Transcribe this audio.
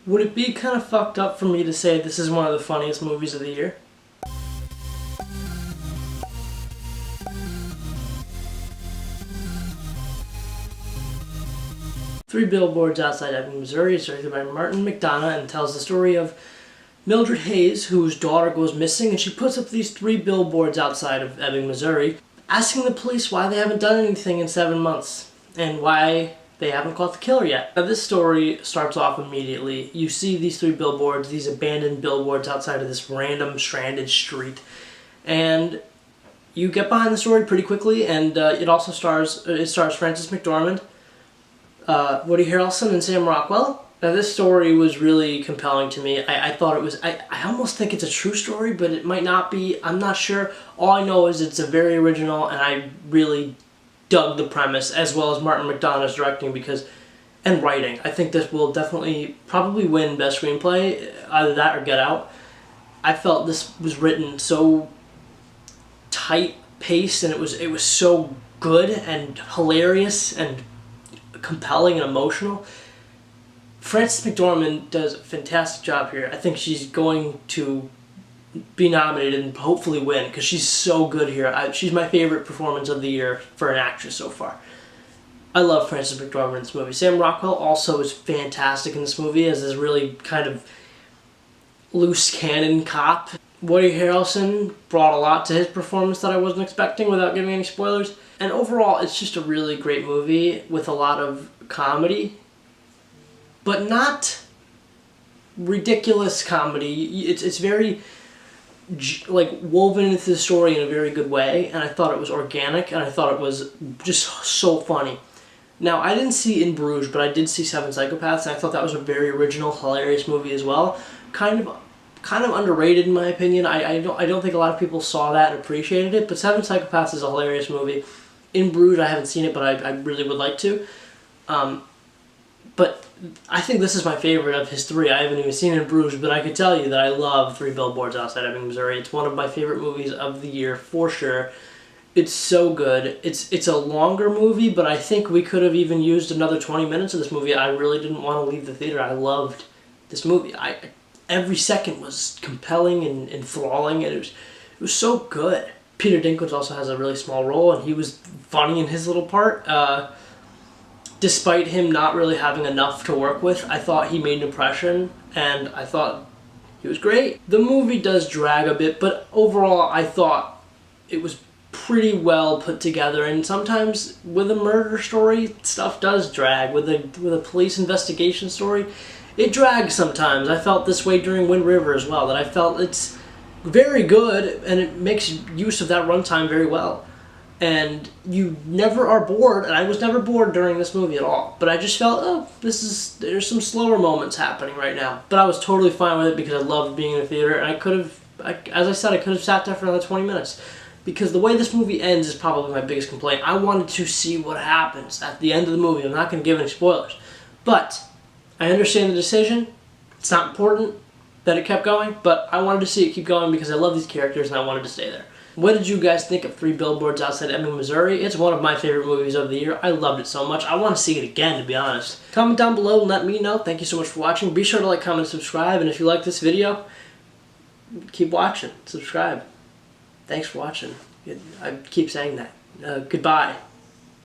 Would it be kind of fucked up for me to say this is one of the funniest movies of the year? Three Billboards Outside Ebbing, Missouri is directed by Martin McDonough and tells the story of Mildred Hayes, whose daughter goes missing, and she puts up these 3 billboards outside of Ebbing, Missouri, asking the police why they haven't done anything in 7 months, and why they haven't caught the killer yet. Now this story starts off immediately. You see these 3 billboards, these abandoned billboards outside of this random stranded street, and you get behind the story pretty quickly, and it also stars Frances McDormand, Woody Harrelson, and Sam Rockwell. Now this story was really compelling to me. I thought it was, I almost think it's a true story, but it might not be. I'm not sure. All I know is it's a very original, and I really dug the premise, as well as Martin McDonough's directing and writing. I think this will definitely, probably win Best Screenplay, either that or Get Out. I felt this was written so tight-paced, and it was so good and hilarious and compelling and emotional. Frances McDormand does a fantastic job here. I think she's going to be nominated and hopefully win because she's so good here. She's my favorite performance of the year for an actress so far. I love Frances McDormand in this movie. Sam Rockwell also is fantastic in this movie as this really kind of loose cannon cop. Woody Harrelson brought a lot to his performance that I wasn't expecting without giving any spoilers. And overall, it's just a really great movie with a lot of comedy, but not ridiculous comedy. It's very like woven into the story in a very good way, and I thought it was organic, and I thought it was just so funny. Now, I didn't see In Bruges, but I did see Seven Psychopaths, and I thought that was a very original, hilarious movie as well. Kind of underrated in my opinion. I don't think a lot of people saw that and appreciated it, but Seven Psychopaths is a hilarious movie. In Bruges, I haven't seen it, but I really would like to. But I think this is my favorite of his 3. I haven't even seen In Bruges, but I could tell you that I love 3 Billboards Outside Ebbing, Missouri. It's one of my favorite movies of the year, for sure. It's so good. It's a longer movie, but I think we could have even used another 20 minutes of this movie. I really didn't want to leave the theater. I loved this movie. Every second was compelling and enthralling, and it was so good. Peter Dinklage also has a really small role, and he was funny in his little part. Despite him not really having enough to work with, I thought he made an impression, and I thought he was great. The movie does drag a bit, but overall I thought it was pretty well put together, and sometimes with a murder story, stuff does drag. With a police investigation story, it drags sometimes. I felt this way during Wind River as well, that I felt it's very good, and it makes use of that runtime very well. And you never are bored, and I was never bored during this movie at all. But I just felt, oh, there's some slower moments happening right now. But I was totally fine with it because I loved being in the theater, and I could have, as I said, I could have sat there for another 20 minutes. Because the way this movie ends is probably my biggest complaint. I wanted to see what happens at the end of the movie. I'm not going to give any spoilers. But I understand the decision. It's not important that it kept going, but I wanted to see it keep going because I love these characters and I wanted to stay there. What did you guys think of 3 Billboards Outside Ebbing, Missouri? It's one of my favorite movies of the year. I loved it so much. I want to see it again, to be honest. Comment down below and let me know. Thank you so much for watching. Be sure to like, comment, and subscribe. And if you like this video, keep watching. Subscribe. Thanks for watching. I keep saying that. Goodbye.